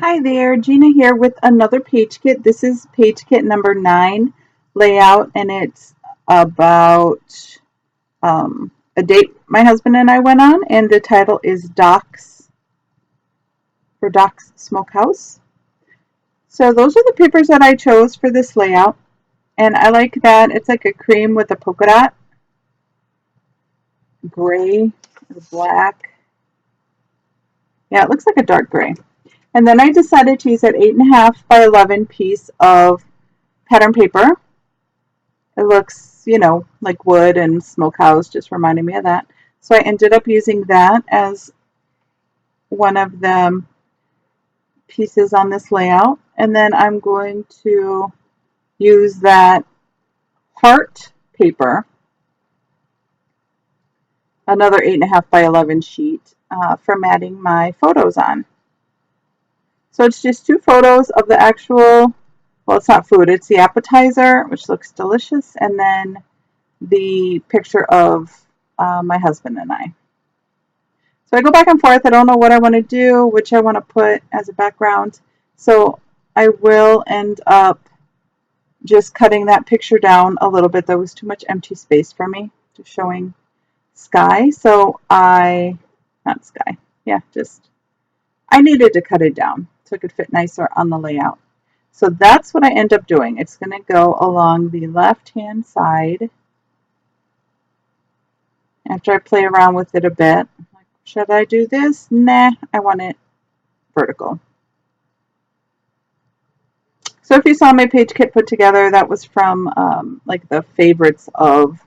Hi there, Gina here with another page kit. This is page kit number 9 layout, and it's about a date my husband and I went on, and the title is Doc's for Doc's Smokehouse. So those are the papers that I chose for this layout, and I like that it's like a cream with a polka dot, gray or black. Yeah, it looks like a dark gray. And then I decided to use that 8.5 by 11 piece of pattern paper. It looks, like wood and smokehouse, just reminded me of that. So I ended up using that as one of the pieces on this layout. And then I'm going to use that heart paper, another 8.5 by 11 sheet, for matting my photos on. So it's just 2 photos of the actual, well, it's not food, it's the appetizer, which looks delicious, and then the picture of my husband and I. So I go back and forth. I don't know what I want to do, which I want to put as a background. So I will end up just cutting that picture down a little bit. There was too much empty space for me, just showing sky. So not sky, yeah, I needed to cut it down so it could fit nicer on the layout. So that's what I end up doing. It's going to go along the left-hand side. After I play around with it a bit, like, should I do this? Nah, I want it vertical. So if you saw my page kit put together, that was from like the favorites of,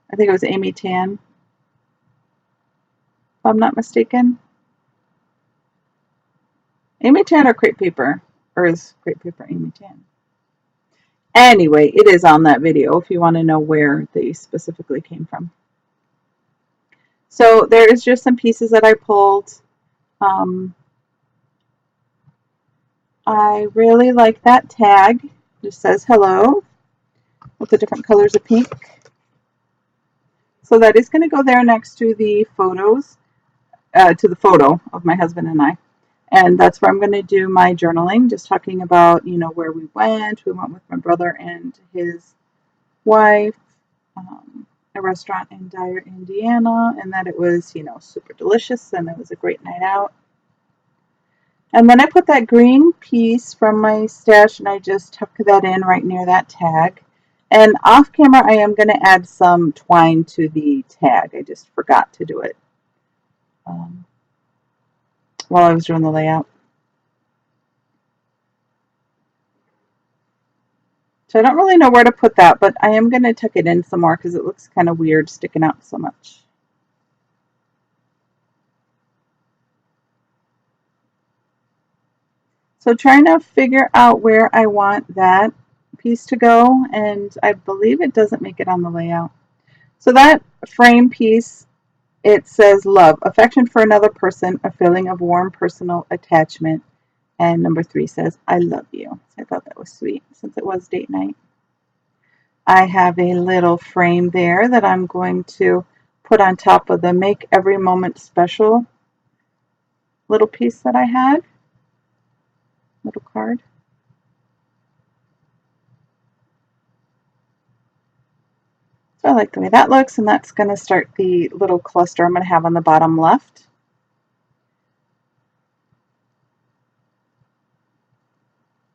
I think it was Amy Tan, if I'm not mistaken. Amy Tan or Crepe Paper, or is Crepe Paper Amy Tan? Anyway, it is on that video if you want to know where they specifically came from. So there is just some pieces that I pulled. I really like that tag. It just says hello with the different colors of pink. So that is going to go there next to the photos, to the photo of my husband and I. And that's where I'm going to do my journaling, just talking about, where we went. We went with my brother and his wife, a restaurant in Dyer, Indiana, and that it was, super delicious and it was a great night out. And then I put that green piece from my stash and I just tuck that in right near that tag. And off camera, I am going to add some twine to the tag. I just forgot to do it while I was doing the layout. So I don't really know where to put that, but I am going to tuck it in some more because it looks kind of weird sticking out so much. So trying to figure out where I want that piece to go, and I believe it doesn't make it on the layout. So that frame piece, it says love, affection for another person, a feeling of warm personal attachment. And number 3 says, I love you. So I thought that was sweet since it was date night. I have a little frame there that I'm going to put on top of the Make Every Moment Special little piece that I had, little card. So I like the way that looks, and that's going to start the little cluster I'm going to have on the bottom left.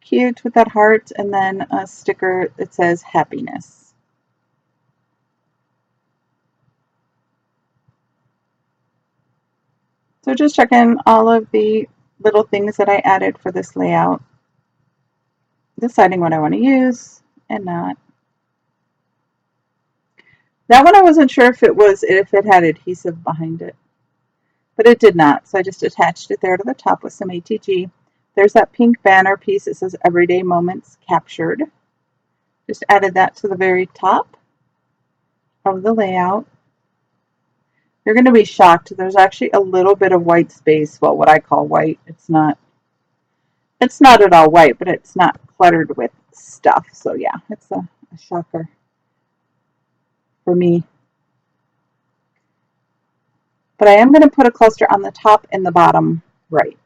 Cute with that heart, and then a sticker that says happiness. So just checking all of the little things that I added for this layout, deciding what I want to use and not. That one I wasn't sure if it had adhesive behind it, but it did not. So I just attached it there to the top with some ATG. There's that pink banner piece. It says Everyday Moments Captured. Just added that to the very top of the layout. You're going to be shocked. There's actually a little bit of white space. Well, what I call white. It's not at all white, but it's not cluttered with stuff. So yeah, it's a shocker for me. But I am going to put a cluster on the top and the bottom right.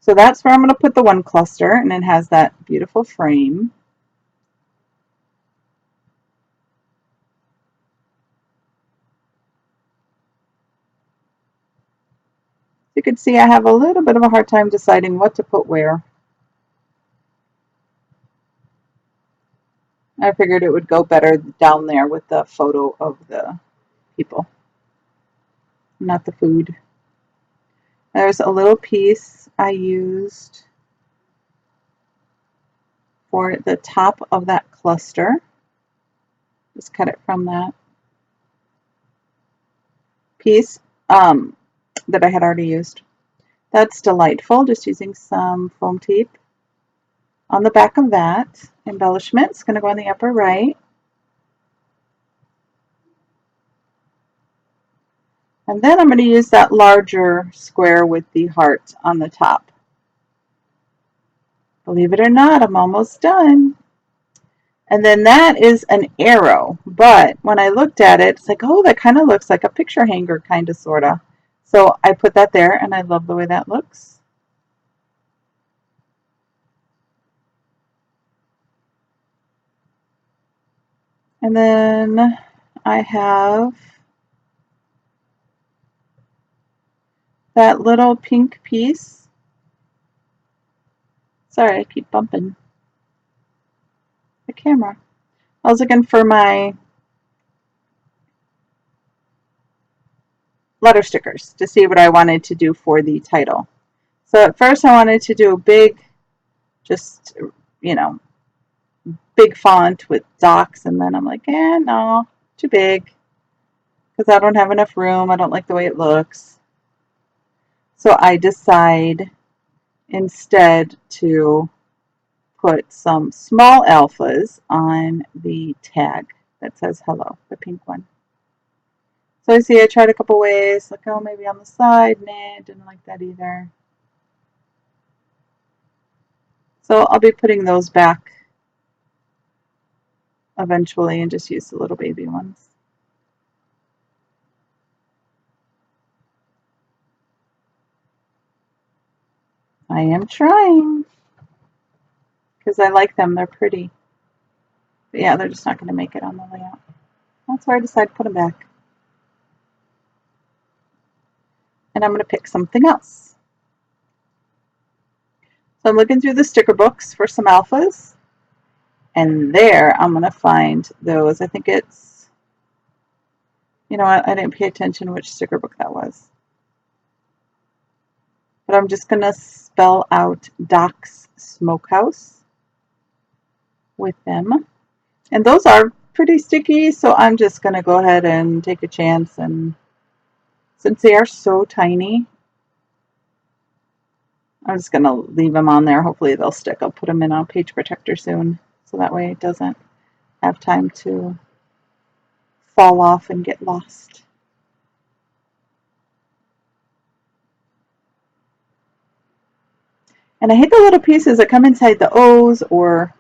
So that's where I'm going to put the one cluster, and it has that beautiful frame. You can see I have a little bit of a hard time deciding what to put where. I figured it would go better down there with the photo of the people, not the food. There's a little piece I used for the top of that cluster. Just cut it from that piece that I had already used. That's delightful, just using some foam tape on the back of that. Embellishment is going to go on the upper right. And then I'm going to use that larger square with the heart on the top. Believe it or not, I'm almost done. And then that is an arrow, but when I looked at it, it's like, oh, that kind of looks like a picture hanger, kind of, sort of. So I put that there, and I love the way that looks. And then I have that little pink piece. Sorry, I keep bumping the camera. I was looking for my letter stickers to see what I wanted to do for the title. So at first I wanted to do a big, just, you know, big font with docs, and then I'm like, no, too big, because I don't have enough room. I don't like the way it looks. So I decide instead to put some small alphas on the tag that says hello, the pink one. So I see I tried a couple ways, like, oh, maybe on the side. Nah, didn't like that either. So I'll be putting those back eventually and just use the little baby ones. I am trying because I like them. They're pretty. But yeah, they're just not going to make it on the layout. That's why I decided to put them back. And I'm going to pick something else. So I'm looking through the sticker books for some alphas. And there I'm going to find those. I think it's, you know what, I didn't pay attention which sticker book that was. But I'm just going to spell out Doc's Smokehouse with them. And those are pretty sticky, so I'm just going to go ahead and take a chance. And since they are so tiny, I'm just going to leave them on there. Hopefully they'll stick. I'll put them in a page protector soon, so that way it doesn't have time to fall off and get lost. And I hate the little pieces that come inside the O's or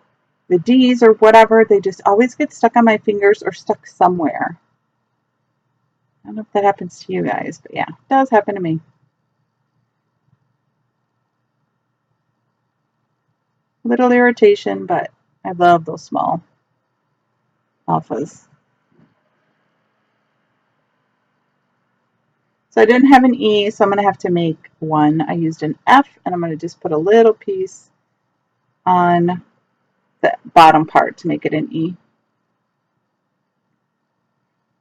the D's or whatever. They just always get stuck on my fingers or stuck somewhere. I don't know if that happens to you guys, but yeah, it does happen to me. Little irritation, but I love those small alphas. So I didn't have an E, so I'm going to have to make one. I used an F, and I'm going to just put a little piece on the bottom part to make it an E.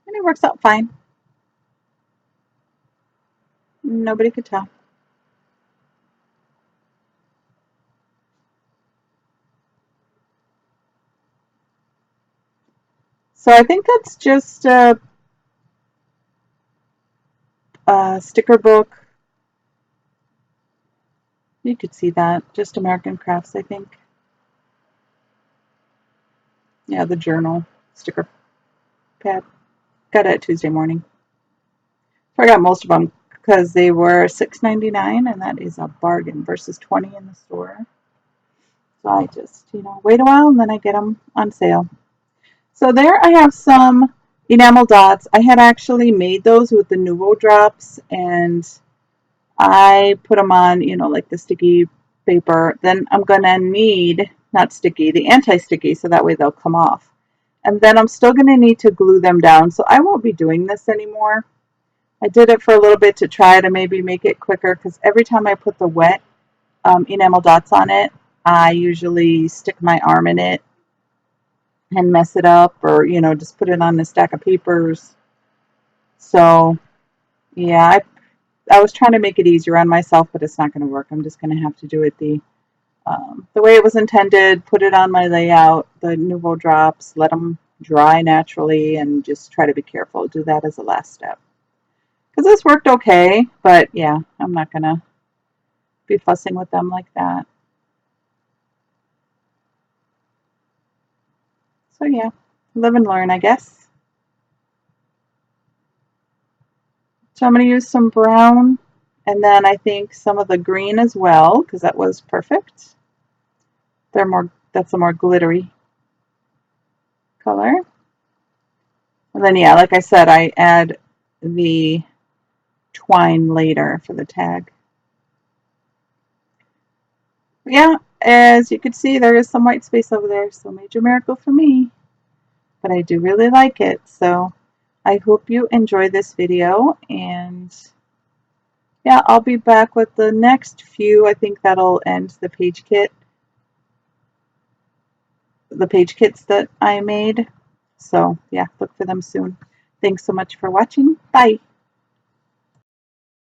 And it works out fine. Nobody could tell. So I think that's just a sticker book. You could see that. Just American Crafts, I think. Yeah, the journal sticker pad. Got it Tuesday morning. So I got most of them because they were $6.99, and that is a bargain versus $20 in the store. So I just, wait a while and then I get them on sale. So there I have some enamel dots. I had actually made those with the Nuvo drops, and I put them on, you know, like the sticky paper. Then I'm going to need, not sticky, the anti-sticky, so that way they'll come off. And then I'm still going to need to glue them down, so I won't be doing this anymore. I did it for a little bit to try to maybe make it quicker, because every time I put the wet enamel dots on it, I usually stick my arm in it and mess it up, or, you know, just put it on a stack of papers. So, yeah, I was trying to make it easier on myself, but it's not going to work. I'm just going to have to do it the way it was intended, put it on my layout, the Nouveau drops, let them dry naturally, and just try to be careful. Do that as a last step. Because this worked okay, but yeah, I'm not going to be fussing with them like that. So yeah, live and learn, I guess. So I'm going to use some brown, and then I think some of the green as well, because that was perfect. That's a more glittery color. And then yeah, like I said, I add the twine later for the tag. Yeah, as you can see, there is some white space over there, so major miracle for me. But I do really like it, so I hope you enjoy this video, and yeah, I'll be back with the next few. I think that'll end the page kits that I made. So yeah, look for them soon. Thanks so much for watching. Bye.